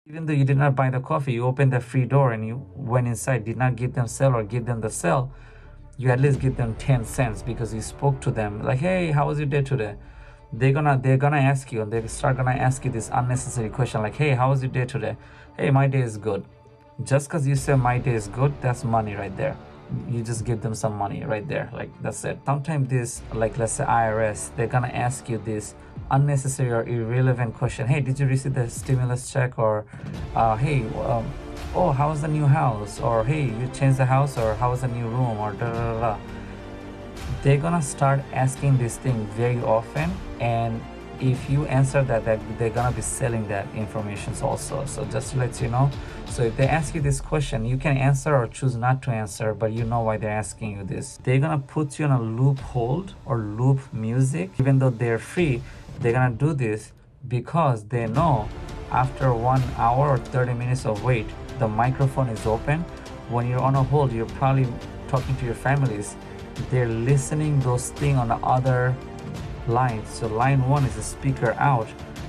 Even though you did not buy the coffee, you opened the free door and you went inside, did not give them sell or give them the sell, you at least give them 10 cents because you spoke to them like, hey, how was your day today? They're gonna ask you, and they start gonna ask you this unnecessary question like, hey, how was your day today? Hey, my day is good. Just because you say my day is good, that's money right there. You just give them some money right there, like that's it. Sometimes this, like let's say IRS, they're gonna ask you this unnecessary or irrelevant question. Hey, did you receive the stimulus check? Or hey, oh, how was the new house? Or hey, you changed the house? Or how was the new room? Or da da da da. They're gonna start asking this thing very often, and if you answer that they're gonna be selling that information also. So just to let you know, so if they ask you this question, you can answer or choose not to answer, but you know why they're asking you this. They're gonna put you on a loop hold or loop music. Even though they're free, they're gonna do this because they know after 1 hour or 30 minutes of wait, the microphone is open. When you're on a hold, you're probably talking to your families. They're listening those things on the other lines. So line 1 is a speaker out,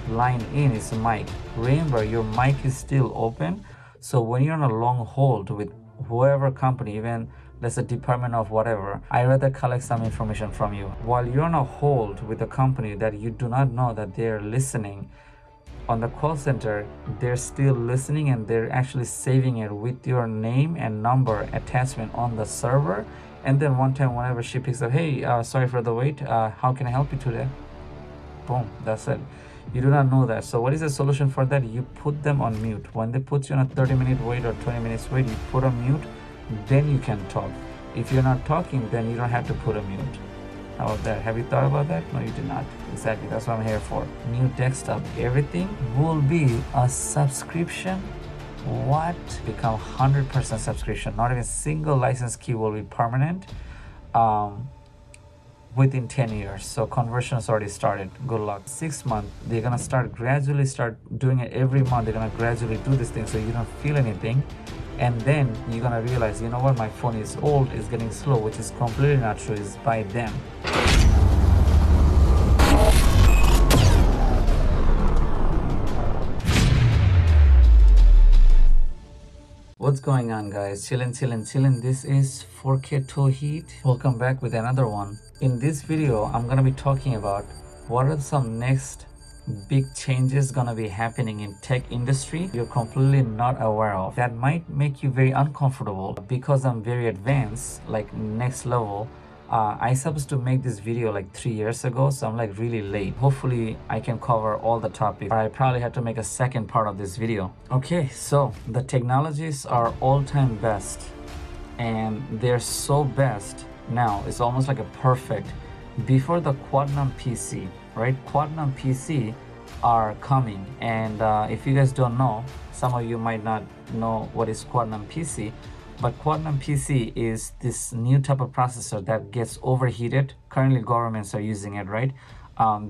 line in is a mic. Remember, your mic is still open. So when you're on a long hold with whoever company, even let's say department of whatever, I rather collect some information from you. While you're on a hold with a company that you do not know that they're listening, on the call center, they're still listening and they're actually saving it with your name and number attachment on the server. And then one time, whenever she picks up, hey, sorry for the wait, how can I help you today? Boom, that's it. You do not know that. So what is the solution for that? You put them on mute. When they put you on a 30-minute wait or 20 minutes wait, you put on mute, then you can talk. If you're not talking, then you don't have to put a mute. How about that? Have you thought about that? No, you did not. Exactly, that's what I'm here for. New desktop, everything will be a subscription. What? Become 100% subscription. Not even a single license key will be permanent within 10 years. So conversion has already started. Good luck. 6 months, they're gonna gradually start doing it every month. They're gonna gradually do this thing so you don't feel anything. And then you're gonna realize, you know what, my phone is old, it's getting slow, which is completely not true. It's by them. What's going on, guys? Chillin'. This is 4K Heat. Welcome back with another one. In this video, I'm gonna be talking about what are some next big changes gonna be happening in tech industry you're completely not aware of, that might make you very uncomfortable. Because I'm very advanced, like next level, I supposed to make this video like 3 years ago, so I'm like really late. Hopefully I can cover all the topics, or I probably have to make a second part of this video. Okay, so the technologies are all-time best, and they're so best now, it's almost like a perfect. Before the Quantum PC, right? Quantum PC are coming, and if you guys don't know, some of you might not know what is Quantum PC, but Quantum PC is this new type of processor that gets overheated. Currently governments are using it, right?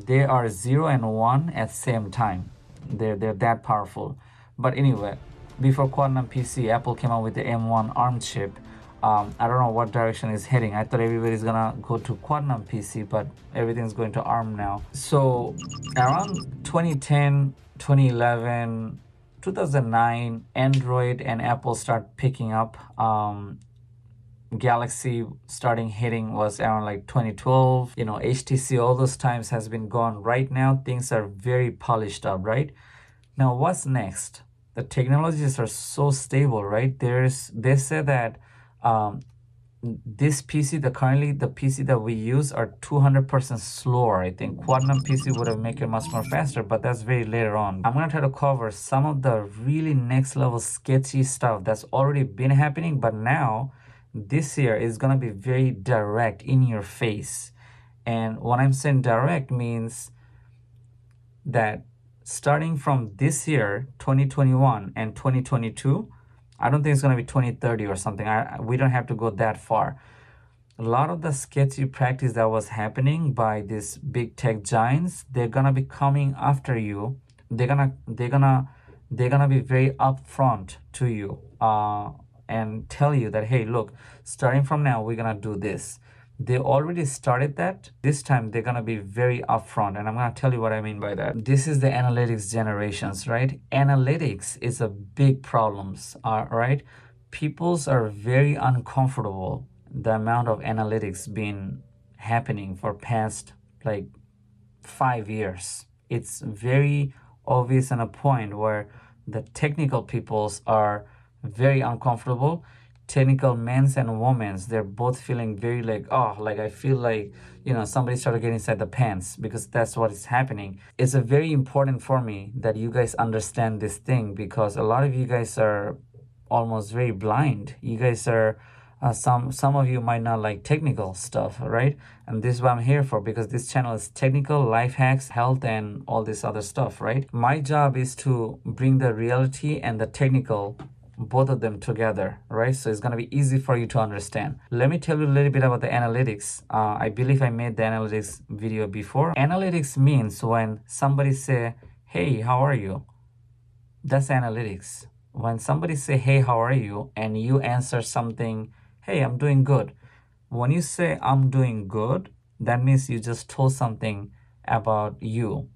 They are 0 and 1 at the same time. They're that powerful. But anyway, before Quantum PC, Apple came out with the M1 ARM chip. I don't know what direction it's heading. I thought everybody's gonna go to Quantum PC, but everything's going to ARM now. So around 2010, 2011, 2009, Android and Apple start picking up. Galaxy starting hitting was around like 2012. You know, HTC, all those times has been gone. Right now, things are very polished up, right? Now, what's next? The technologies are so stable, right? They say that this PC, the PC that we use are 200% slower. I think Quantum PC would have make it much more faster, but that's very later on. I'm gonna try to cover some of the really next level sketchy stuff that's already been happening, but now this year is gonna be very direct in your face. And what I'm saying direct means that starting from this year, 2021 and 2022, I don't think it's going to be 2030 or something. We don't have to go that far. A lot of the sketchy practice that was happening by these big tech giants, they're going to be coming after you. They're gonna be very upfront to you and tell you that, hey, look, starting from now, we're going to do this. They already started that. This time they're gonna be very upfront, and I'm gonna tell you what I mean by that. This is the analytics generations, right? Analytics is a big problems, right? Peoples are very uncomfortable the amount of analytics been happening for past like 5 years. It's very obvious and a point where the technical peoples are very uncomfortable. Technical men's and women's, they're both feeling very like, oh, like I feel like, somebody started getting inside the pants, because that's what is happening. It's a very important for me that you guys understand this thing, because a lot of you guys are almost very blind. You guys are some of you might not like technical stuff, right? And this is what I'm here for, because this channel is technical, life hacks, health, and all this other stuff, right? My job is to bring the reality and the technical, both of them together, right? So it's going to be easy for you to understand. Let me tell you a little bit about the analytics. I believe I made the analytics video before. Analytics means when somebody say, hey, how are you? That's analytics. When somebody say, hey, how are you? And you answer something, hey, I'm doing good. When you say I'm doing good, that means you just told something about you,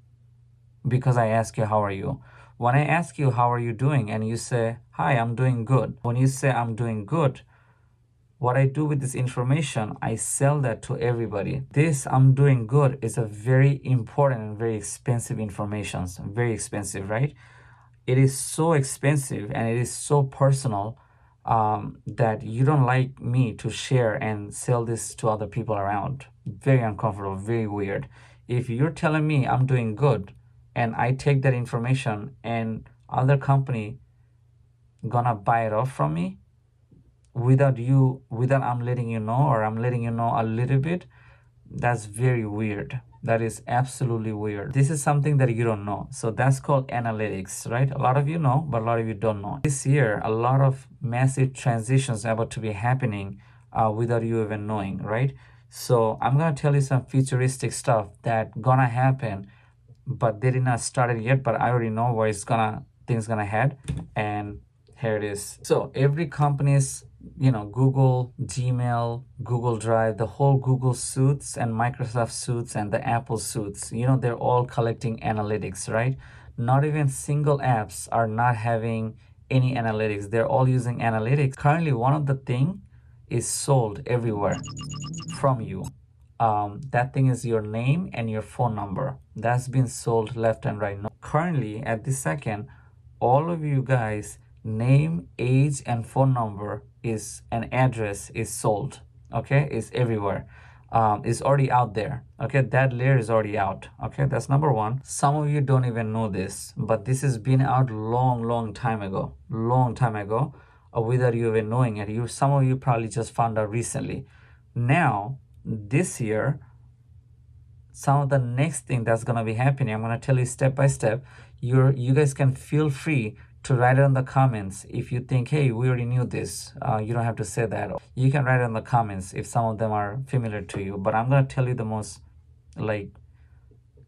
because I ask you, how are you? When I ask you, how are you doing? And you say, hi, I'm doing good. When you say I'm doing good, what I do with this information, I sell that to everybody. This I'm doing good is a very important and very expensive information. Very expensive, right? It is so expensive and it is so personal, that you don't like me to share and sell this to other people around. Very uncomfortable, very weird. If you're telling me I'm doing good and I take that information and other company gonna buy it off from me without I'm letting you know, or I'm letting you know a little bit, that's very weird. That is absolutely weird. This is something that you don't know. So that's called analytics, right? A lot of you know, but a lot of you don't know. This year, a lot of massive transitions are about to be happening without you even knowing, right? So I'm going to tell you some futuristic stuff that gonna happen, but they did not start it yet, but I already know where things gonna head. And here it is. So every company's, Google, Gmail, Google Drive, the whole Google suites and Microsoft suites and the Apple suites, they're all collecting analytics, right? Not even single apps are not having any analytics. They're all using analytics. Currently, one of the thing is sold everywhere from you. That thing is your name and your phone number. That's been sold left and right. Now, currently, at this second, all of you guys, name, age, and phone number is an address is sold. Okay, it's everywhere. It's already out there. Okay, that layer is already out. Okay, that's number one. Some of you don't even know this, but this has been out long time ago. Long time ago, without you even knowing it. Some of you probably just found out recently. Now, this year, some of the next thing that's going to be happening, I'm going to tell you step by step. You guys can feel free to write it in the comments if you think, hey, we already knew this. You don't have to say that. You can write it in the comments if some of them are familiar to you, but I'm going to tell you the most like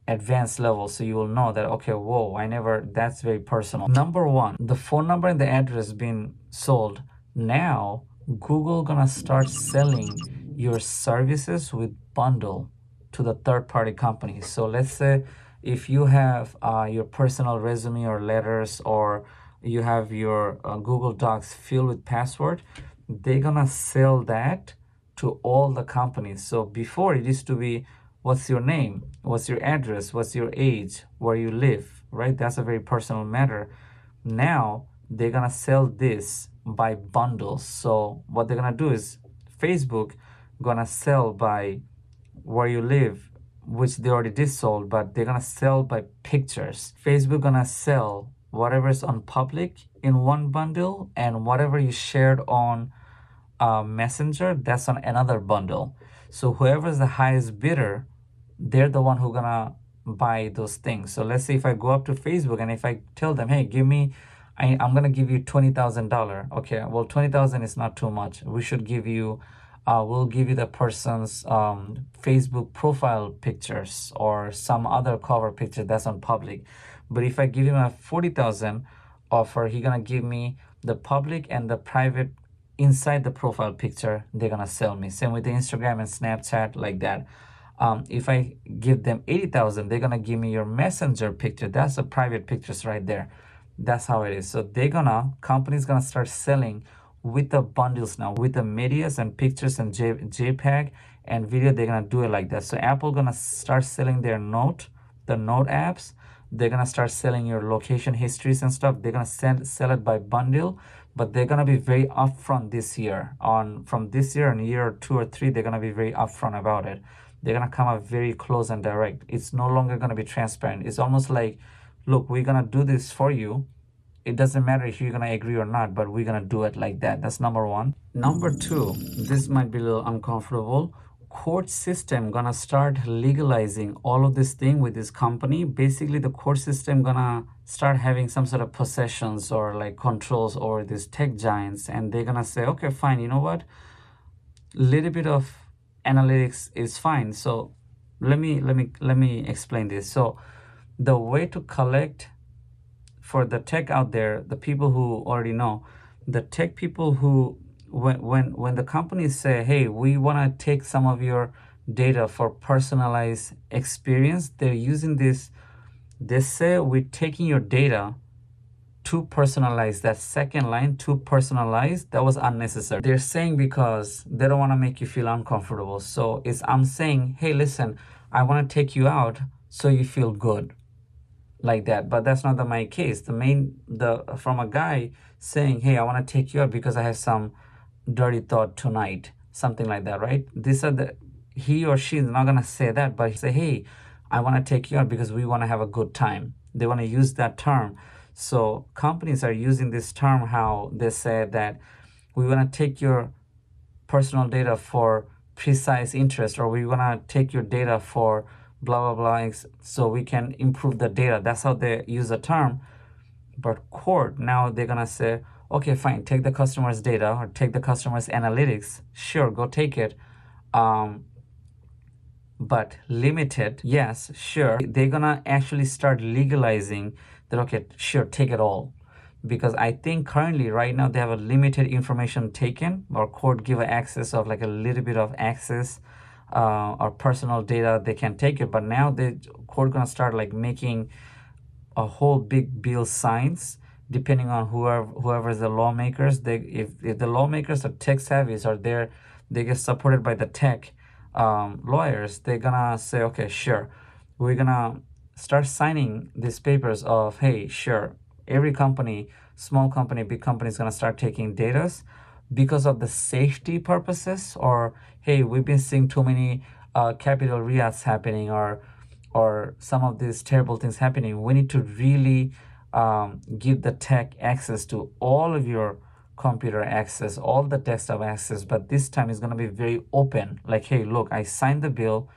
advanced level, so you will know that, okay, whoa, that's very personal. Number one, the phone number and the address being sold. Now Google gonna start selling your services with bundle to the third-party companies. So let's say if you have your personal resume or letters, or you have your Google Docs filled with password, they're gonna sell that to all the companies. So before, it used to be, what's your name, what's your address, what's your age, where you live, right? That's a very personal matter. Now they're gonna sell this by bundles. So what they're gonna do is, Facebook gonna sell by where you live, which they already did sold, but they're gonna sell by pictures. Facebook gonna sell whatever's on public in one bundle, and whatever you shared on Messenger, that's on another bundle. So whoever's the highest bidder, they're the one who gonna buy those things. So let's say if I go up to Facebook and if I tell them, hey, I'm gonna give you $20,000. Okay, well, 20,000 is not too much. We'll give you the person's Facebook profile pictures or some other cover picture that's on public. But if I give him a 40,000 offer, he's gonna give me the public and the private inside the profile picture, they're gonna sell me. Same with the Instagram and Snapchat, like that. If I give them 80,000, they're gonna give me your messenger picture. That's the private pictures right there. That's how it is. So company's gonna start selling with the bundles now, with the medias and pictures and JPEG and video. They're gonna do it like that. So Apple gonna start selling their the Note apps. They're gonna start selling your location histories and stuff. They're gonna sell it by bundle, but they're gonna be very upfront this year. From this year and year 2 or 3, they're gonna be very upfront about it. They're gonna come up very close and direct. It's no longer gonna be transparent. It's almost like, look, we're gonna do this for you. It doesn't matter if you're gonna agree or not, but we're gonna do it like that. That's number one. Number two, this might be a little uncomfortable. Court system gonna start legalizing all of this thing with this company. Basically, the court system gonna start having some sort of possessions or like controls over these tech giants, and they're gonna say, okay, fine, you know what? Little bit of analytics is fine. So let me explain this. So the way to collect for the tech out there, the people who already know, the tech people who when the companies say, hey, we want to take some of your data for personalized experience, they're using this. They say we're taking your data to personalize. That second line, to personalize, that was unnecessary. They're saying because they don't want to make you feel uncomfortable. So I'm saying, hey, listen, I want to take you out so you feel good, like that. But that's not my case. From a guy saying, hey, I want to take you out because I have some dirty thought tonight, something like that, right? He or she is not gonna say that, but he say, hey, I want to take you out because we want to have a good time. They want to use that term. So companies are using this term, how they say that we want to take your personal data for precise interest, or we want to take your data for blah blah blah, so we can improve the data. That's how they use the term. But court, now they're gonna say, okay, fine, take the customer's data or take the customer's analytics. Sure, go take it. But limited, yes, sure. They're gonna actually start legalizing that, okay, sure, take it all. Because I think currently, right now, they have a limited information taken, or court give access of like a little bit of access or personal data, they can take it. But now the court gonna start like making a whole big bill signs, depending on whoever is the lawmakers. If the lawmakers are tech savvy, or they get supported by the tech lawyers, they're gonna say, okay, sure, we're gonna start signing these papers of, hey, sure, every company, small company, big company, is gonna start taking data because of the safety purposes, or hey, we've been seeing too many capital riots happening, or some of these terrible things happening. We need to really give the tech access to all of your computer access, all the desktop access, but this time it's going to be very open. Like, hey, look, I signed the bill.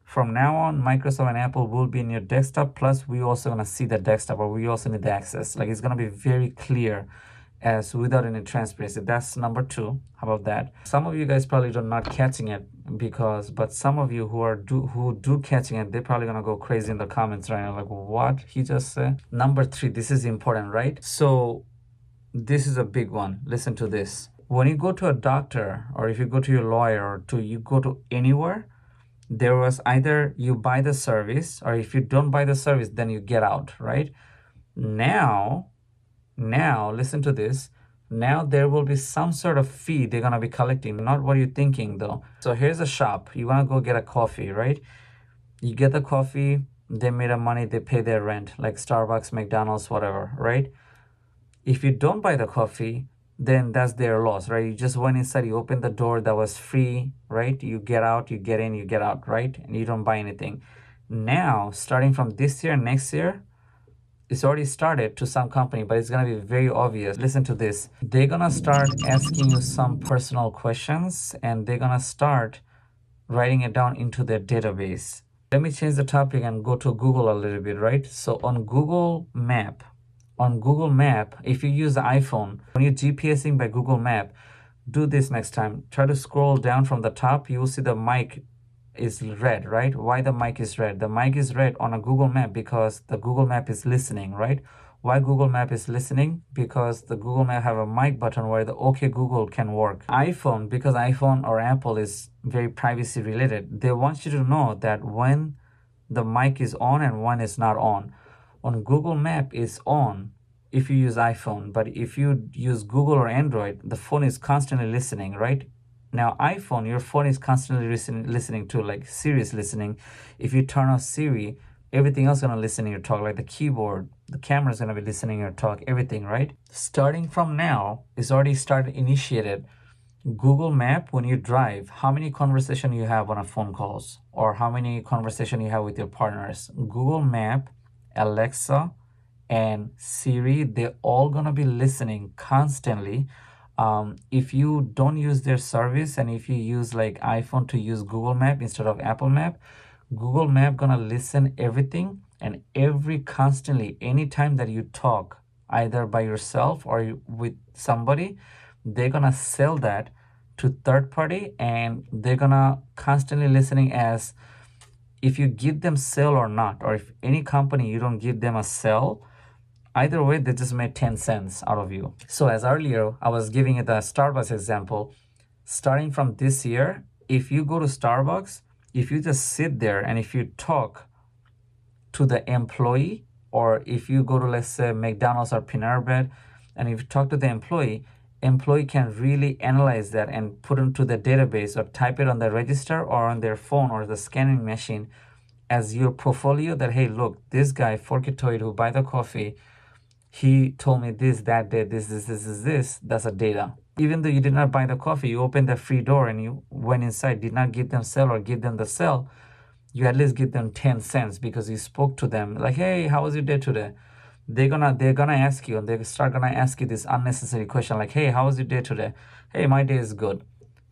From now on, Microsoft and Apple will be in your desktop, plus we also going to see the desktop, or we also need the access. Like, it's going to be very clear, as without any transparency. That's number two. How about that? Some of you guys probably are not catching it, but some of you who do catching it, they're probably gonna go crazy in the comments right now, like, what he just said. Number three, this is important, right? So this is a big one. Listen to this. When you go to a doctor, or if you go to your lawyer, or you go to anywhere, there was either you buy the service, or if you don't buy the service, then you get out, right? Now, listen to this. Now there will be some sort of fee they're gonna be collecting. Not what you're thinking though. So here's a shop. You wanna go get a coffee, right? You get the coffee, they made a money, they pay their rent, like Starbucks, McDonald's, whatever, right? If you don't buy the coffee, then that's their loss, right? You just went inside, you opened the door that was free, right? You get out, you get in, you get out, right? And you don't buy anything. Now, starting from this year, next year, it's already started to some company, but it's going to be very obvious. Listen to this. They're going to start asking you some personal questions, and they're going to start writing it down into their database. Let me change the topic and go to Google a little bit, right? So on Google Map, if you use the iPhone, when you're GPSing by Google Map, do this next time. Try to scroll down from the top. You will see the mic is red, right? Why the mic is red? The mic is red on a Google Map because the Google Map is listening, right? Why Google Map is listening? Because the Google Map have a mic button where the OK Google can work. iPhone, because iPhone or Apple is very privacy related, they want you to know that when the mic is on and when it's not on. On Google Map is on if you use iPhone, but if you use Google or Android, the phone is constantly listening, right? Now iPhone, your phone is constantly listening to, like Siri is listening. If you turn off Siri, everything else is gonna listen to your talk, like the keyboard, the camera is gonna be listening to your talk, everything, right? Starting from now, it's already started initiated. Google Map, when you drive, how many conversation you have on a phone calls, or how many conversation you have with your partners. Google Map, Alexa, and Siri, they're all gonna be listening constantly. If you don't use their service, and if you use like iPhone to use Google Map instead of Apple Map, Google Map gonna listen everything, and every constantly anytime that you talk either by yourself or with somebody, they're gonna sell that to third party, and they're gonna constantly listening as if you give them sell or not, or if any company you don't give them a sell, either way they just made 10 cents out of you. So as earlier I was giving it the Starbucks example, starting from this year, if you go to Starbucks, if you just sit there and if you talk to the employee, or if you go to, let's say, McDonald's or Panera Bread, and if you talk to the employee can really analyze that and put into the database or type it on the register or on their phone or the scanning machine as your portfolio, that hey, look, this guy Forketoid who buy the coffee, he told me this, that day, this. That's a data. Even though you did not buy the coffee, you opened the free door and you went inside, did not give them sell or give them the sell, you at least give them 10 cents because you spoke to them like, hey, how was your day today? They're gonna ask you, and they start gonna ask you this unnecessary question like, hey, how was your day today? Hey, my day is good.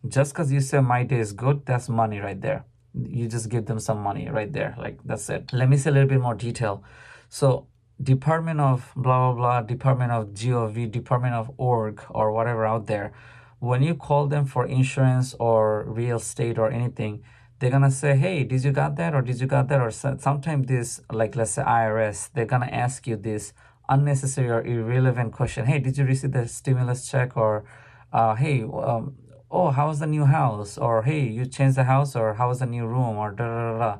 Just because you say my day is good, that's money right there. You just give them some money right there, like that's it. Let me say a little bit more detail. So Department of blah blah blah, Department of gov, Department of org, or whatever out there, when you call them for insurance or real estate or anything, they're gonna say, hey, did you got that, or did you got that, or sometimes this, like let's say IRS, they're gonna ask you this unnecessary or irrelevant question. Hey, did you receive the stimulus check? Or hey, oh, how's the new house? Or hey, you changed the house? Or how's the new room? Or da da da da.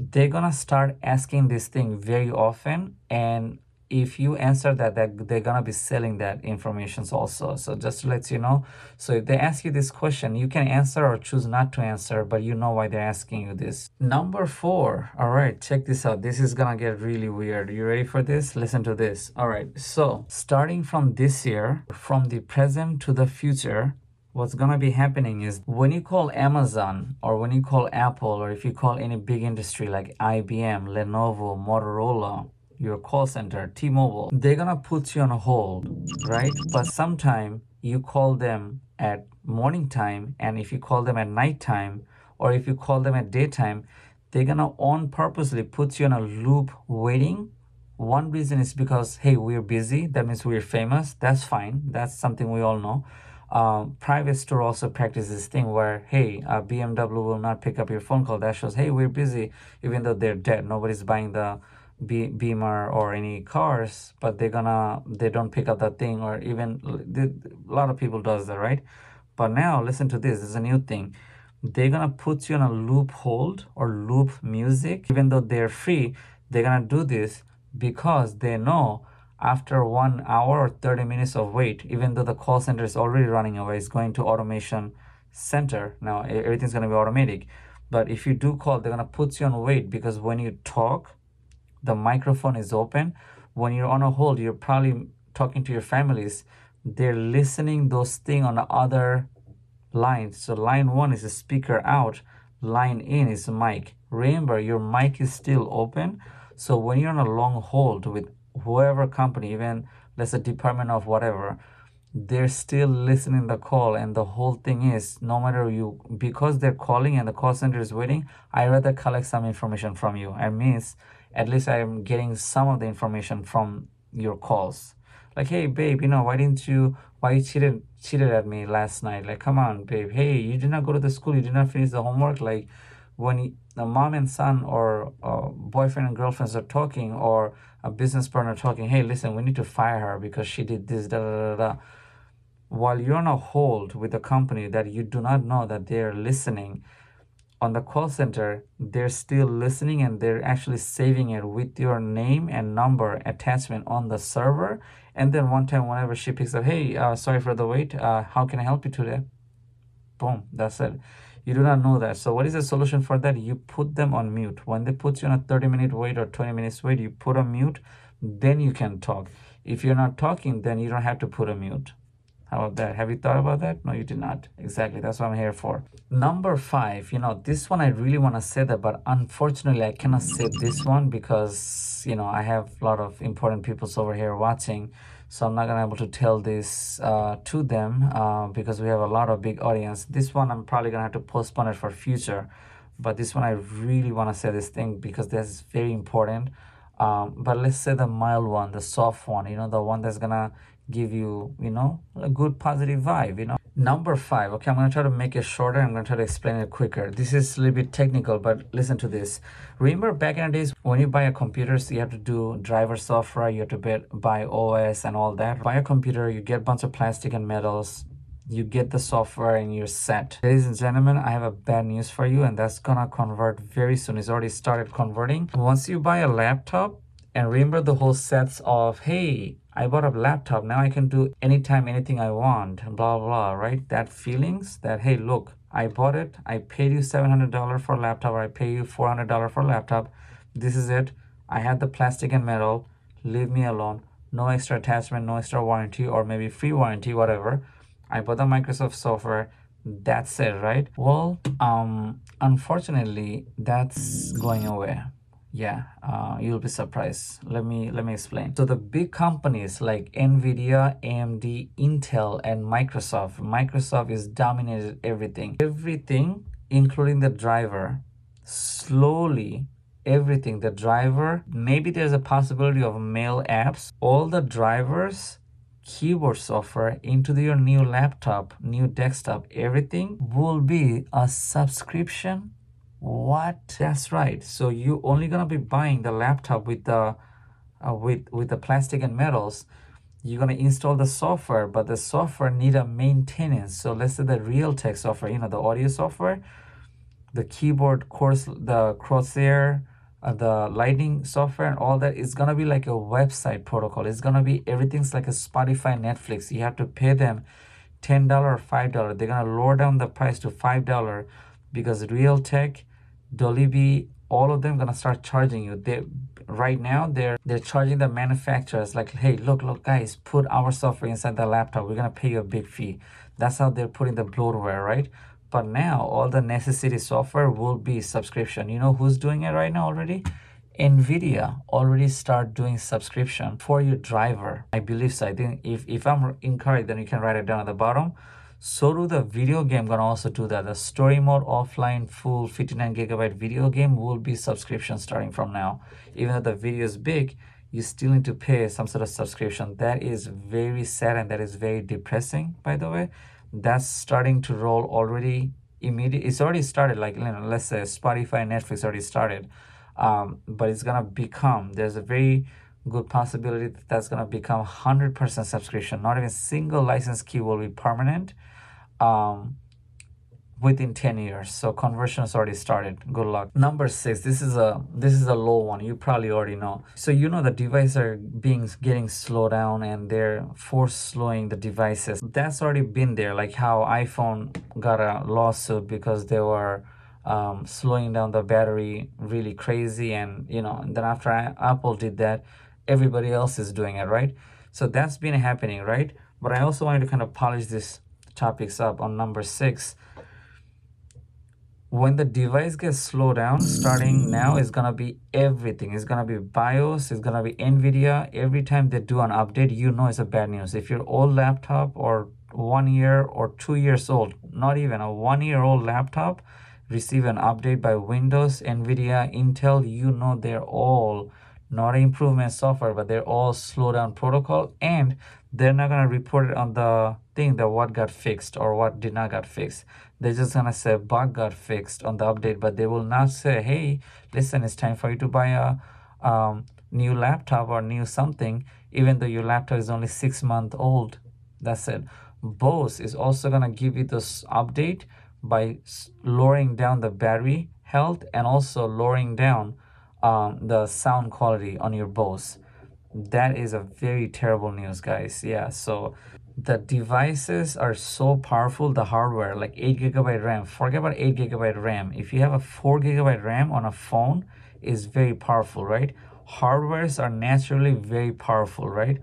They're gonna start asking this thing very often, and if you answer that, they're gonna be selling that information also. So just to let you know, so if they ask you this question, you can answer or choose not to answer, but you know why they're asking you this. Number 4, all right, check this out. This is gonna get really weird. You ready for this? Listen to this. All right, so starting from this year, from the present to the future, what's gonna be happening is when you call Amazon, or when you call Apple, or if you call any big industry like IBM, Lenovo, Motorola, your call center, T-Mobile, they're gonna put you on hold, right? But sometime you call them at morning time, and if you call them at night time, or if you call them at daytime, they're gonna on purposely put you on a loop waiting. One reason is because, hey, we're busy, that means we're famous. That's fine, that's something we all know. Private store also practices this thing where, hey, BMW will not pick up your phone call. That shows, hey, we're busy, even though they're dead. Nobody's buying the Beamer or any cars, but they don't pick up that thing, or even a lot of people does that, right? But now listen to this. This is a new thing. They're gonna put you on a loop hold or loop music, even though they're free. They're gonna do this because they know after 1 hour or 30 minutes of wait, even though the call center is already running away, it's going to automation center. Now everything's going to be automatic. But if you do call, they're going to put you on wait, because when you talk, the microphone is open. When you're on a hold, you're probably talking to your families. They're listening those things on the other lines. So line 1 is a speaker out, line in is a mic. Remember, your mic is still open. So when you're on a long hold with whoever company, even let's say department of whatever, they're still listening the call. And the whole thing is, no matter you, because they're calling and the call center is waiting, I rather collect some information from you. It means at least I'm getting some of the information from your calls. Like, hey babe, why you cheated at me last night? Like, come on babe, hey, you did not go to the school, you did not finish the homework, like when the mom and son or boyfriend and girlfriends are talking, or a business partner talking, hey, listen, we need to fire her because she did this, da da da da. While you're on a hold with a company that you do not know that they're listening, on the call center, they're still listening and they're actually saving it with your name and number attachment on the server. And then one time, whenever she picks up, hey, sorry for the wait, how can I help you today? Boom, that's it. You do not know that. So what is the solution for that? You put them on mute. When they put you on a 30-minute wait or 20 minutes wait, you put on mute, then you can talk. If you're not talking, then you don't have to put a mute. How about that? Have you thought about that? No, you did not. Exactly. That's what I'm here for. Number 5, this one I really want to say that, but unfortunately I cannot say this one because, I have a lot of important people over here watching. So I'm not going to be able to tell this to them because we have a lot of big audience. This one I'm probably going to have to postpone it for future. But this one I really want to say this thing because that's very important. But let's say the mild one, the soft one, the one that's going to give you, a good positive vibe, Number 5, okay, I'm going to try to make it shorter. I'm going to try to explain it quicker. This is a little bit technical, but listen to this. Remember back in the days when you buy a computer, so you have to do driver software, you have to buy OS and all that. Buy a computer, you get a bunch of plastic and metals, you get the software and you're set. Ladies and gentlemen, I have a bad news for you, and that's gonna convert very soon. It's already started converting. Once you buy a laptop, and remember the whole sets of, hey, I bought a laptop, now I can do anytime, anything I want, blah, blah, right? That feelings that, hey, look, I bought it, I paid you $700 for a laptop, or I pay you $400 for a laptop. This is it. I had the plastic and metal. Leave me alone. No extra attachment, no extra warranty, or maybe free warranty, whatever. I bought the Microsoft software. That's it, right? Well, unfortunately, that's going away. Yeah, you'll be surprised. Let me explain. So the big companies like Nvidia, AMD, Intel, and Microsoft is dominated everything, including the driver. Slowly, everything, the driver, maybe there's a possibility of mail apps, all the drivers, keyboard software into your new laptop, new desktop, everything will be a subscription. What? That's right. So you only gonna be buying the laptop with the with the plastic and metals. You're gonna install the software, but the software need a maintenance. So let's say the Realtek software, the audio software, the keyboard course, the crosshair, the lighting software, and all that is gonna be like a website protocol. It's gonna be everything's like a Spotify, Netflix. You have to pay them $10 or $5. They're gonna lower down the price to $5 because Realtek, Dolby, all of them gonna start charging you. Right now they're charging the manufacturers like, hey, look guys, put our software inside the laptop, we're gonna pay you a big fee. That's how they're putting the bloatware, right? But now all the necessity software will be subscription. You know who's doing it right now already? Nvidia already start doing subscription for your driver. I believe so. I think if I'm incorrect, then you can write it down at the bottom. So do the video game gonna also do that. The story mode offline full 59 gigabyte video game will be subscription starting from now. Even though the video is big, you still need to pay some sort of subscription. That is very sad and that is very depressing, by the way. That's starting to roll already immediately. It's already started, like, let's say Spotify and Netflix already started. But it's gonna become, there's a very good possibility that that's gonna become 100% subscription. Not even single license key will be permanent within 10 years. So conversion has already started. Good luck. Number 6, this is a low one. You probably already know. So the devices are getting slowed down and they're force slowing the devices. That's already been there, like how iPhone got a lawsuit because they were slowing down the battery really crazy, and and then after Apple did that, everybody else is doing it, right? So that's been happening, right? But I also wanted to kind of polish these topics up on number 6. When the device gets slowed down, starting now, is gonna be everything. It's gonna be BIOS, it's gonna be Nvidia. Every time they do an update, it's a bad news. If your old laptop or 1 year or 2 years old, not even a 1-year-old laptop, receive an update by Windows, Nvidia, Intel, they're all not improvement software, but they're all slow down protocol, and they're not gonna report it on the thing that what got fixed or what did not got fixed. They're just gonna say bug got fixed on the update, but they will not say, hey, listen, it's time for you to buy a new laptop or new something, even though your laptop is only 6 months old. That's it. Bose is also gonna give you this update by lowering down the battery health and also lowering down the sound quality on your Bose. That is a very terrible news, guys. Yeah, so the devices are so powerful, the hardware, like 8 GB RAM. Forget about 8 GB RAM. If you have a 4 GB RAM on a phone, is very powerful, right? Hardwares are naturally very powerful, right?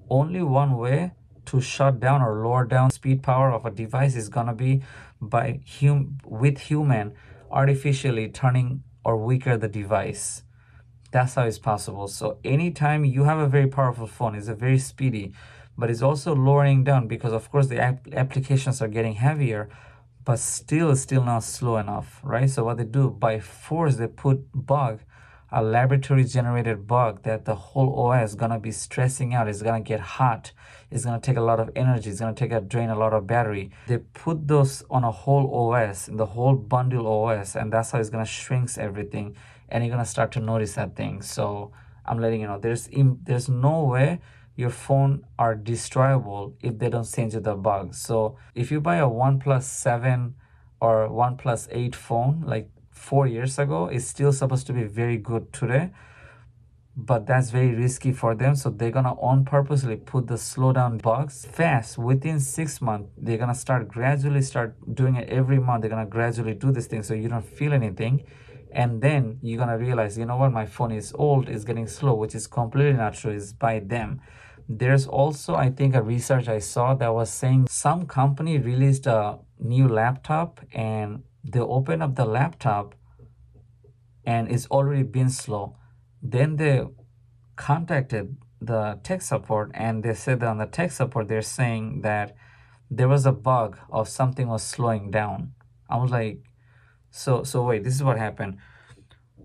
Only one way to shut down or lower down speed power of a device is gonna be by with human artificially turning or weaker the device. That's how it's possible. So anytime you have a very powerful phone, it's a very speedy, but it's also lowering down because of course the applications are getting heavier, but still not slow enough, right? So what they do by force, they put bug, a laboratory generated bug that the whole OS is gonna be stressing out, it's gonna get hot, it's gonna take a lot of energy, it's gonna drain a lot of battery. They put those on a whole OS, the whole bundle OS, and that's how it's gonna shrinks everything, and you're gonna start to notice that thing. So I'm letting you know, there's no way your phone are destroyable if they don't change the bugs. So if you buy a OnePlus 7 or OnePlus 8 phone like 4 years ago, it's still supposed to be very good today, but that's very risky for them. So they're gonna on purposely put the slowdown bugs fast within 6 months. They're gonna gradually start doing it every month. They're gonna gradually do this thing so you don't feel anything, and then you're gonna realize, you know what, my phone is old, it's getting slow, which is completely not true. It's by them. There's also, I think, a research I saw that was saying some company released a new laptop and they open up the laptop and it's already been slow. Then they contacted the tech support and they said that on the tech support they're saying that there was a bug of something was slowing down. I was like, so wait, this is what happened.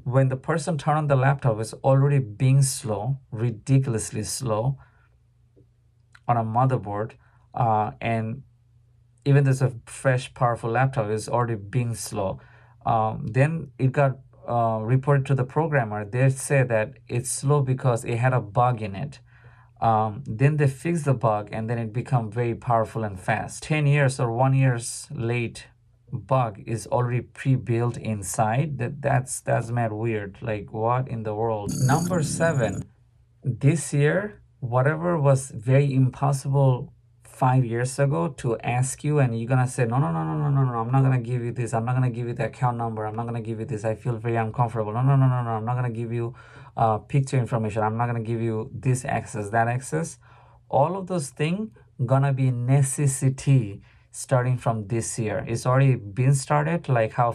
When the person turned on the laptop, it's already being slow, ridiculously slow on a motherboard, and even though it's a fresh, powerful laptop, it's already being slow. Then it got reported to the programmer. They say that it's slow because it had a bug in it. Then they fix the bug and then it become very powerful and fast. 10 years or 1 year's late bug is already pre-built inside. That's mad weird. Like, what in the world? Number 7, this year, whatever was very impossible 5 years ago to ask you, and you're gonna say, no, no, no, no, no, no, no, I'm not gonna give you this, I'm not gonna give you the account number, I'm not gonna give you this, I feel very uncomfortable, no, no, no, no, no, I'm not gonna give you picture information, I'm not gonna give you this access, that access. All of those things gonna be necessity starting from this year. It's already been started, like how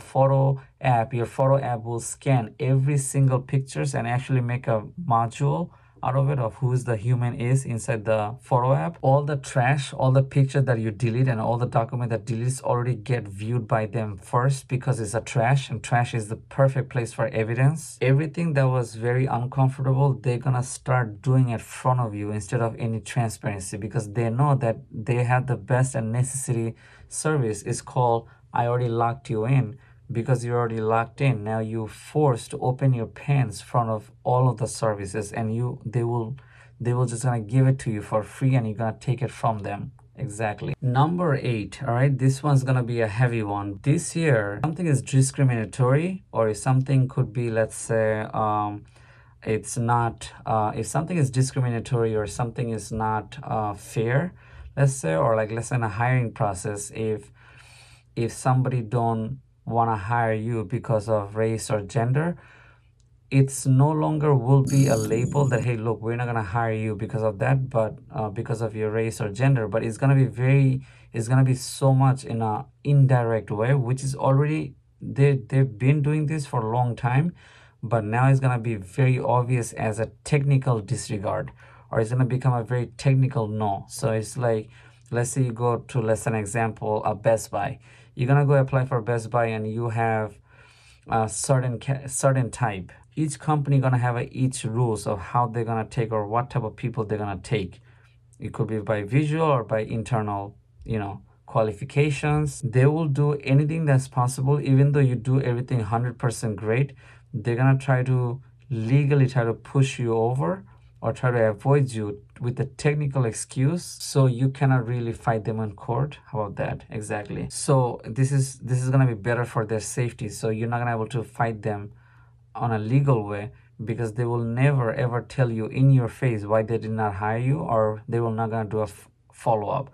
your photo app will scan every single pictures and actually make a module out of it of who's the human is inside the photo app. All the trash, all the picture that you delete and all the document that deletes already get viewed by them first because it's a trash, and trash is the perfect place for evidence. Everything that was very uncomfortable, they're gonna start doing it in front of you instead of any transparency, because they know that they have the best and necessary service. It's called I already locked you in. Because you're already locked in, now you're forced to open your pants in front of all of the services, and they will just gonna give it to you for free, and you're gonna take it from them. Exactly. Number 8, all right, this one's gonna be a heavy one. This year, something is discriminatory, or if something could be, let's say, it's not, if something is discriminatory or something is not fair, let's say, or like let's say in a hiring process, if somebody don't want to hire you because of race or gender, it's no longer will be a label that, hey, look, we're not going to hire you because of that, but because of your race or gender. But it's going to be it's going to be so much in a indirect way, which is already, they've been doing this for a long time, but now it's going to be very obvious as a technical disregard, or it's going to become a very technical no. So it's like, let's say you go to, let's say an example, a Best Buy. You're gonna go apply for Best Buy and you have a certain type. Each company gonna have each rules of how they're gonna take or what type of people they're gonna take. It could be by visual or by internal, you know, qualifications. They will do anything that's possible. Even though you do everything 100% great, they're gonna try to legally try to push you over or try to avoid you with a technical excuse, so you cannot really fight them in court. How about that? Exactly. So this is gonna be better for their safety, so you're not gonna be able to fight them on a legal way, because they will never ever tell you in your face why they did not hire you, or they will not gonna do a follow-up.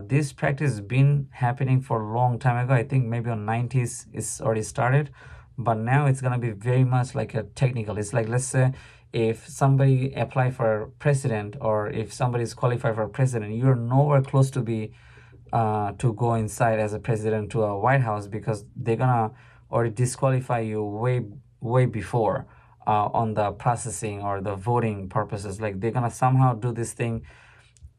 This practice has been happening for a long time ago. I think maybe on 90s it's already started, but now it's gonna be very much like a technical. It's like, let's say if somebody apply for president, or if somebody is qualified for president, you're nowhere close to be to go inside as a president to a White House, because they're gonna already disqualify you way before on the processing or the voting purposes. Like they're gonna somehow do this thing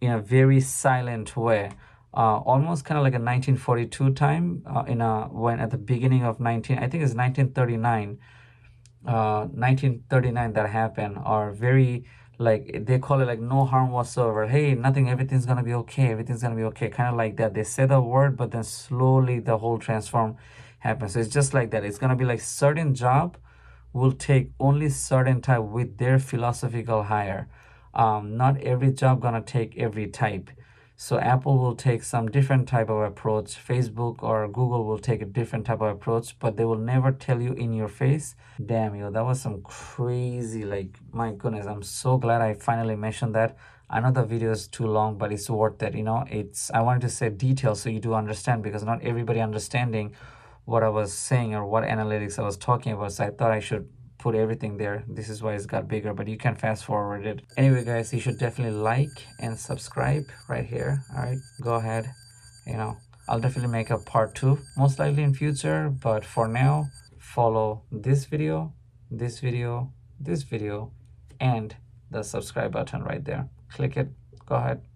in a very silent way, almost kind of like a 1942 time, in a when at the beginning of I think it's 1939 that happened, are very, like they call it like no harm whatsoever. Hey, nothing, everything's gonna be okay, everything's gonna be okay, kind of like that. They say the word, but then slowly the whole transform happens. So it's just like that. It's gonna be like certain job will take only certain type with their philosophical hire. Not every job gonna take every type. So Apple will take some different type of approach, Facebook or Google will take a different type of approach, but they will never tell you in your face. Damn, yo, that was some crazy, like, my goodness, I'm so glad I finally mentioned that. I know the video is too long, but it's worth it, you know. I wanted to say details so you do understand, because not everybody understanding what I was saying or what analytics I was talking about. So I thought I should put everything there. This is why it's got bigger, but you can fast forward it. Anyway, guys, you should definitely like and subscribe right here. All right, go ahead. You know, I'll definitely make a part 2 most likely in future, but for now, follow this video, this video, this video, and the subscribe button right there. Click it. Go ahead.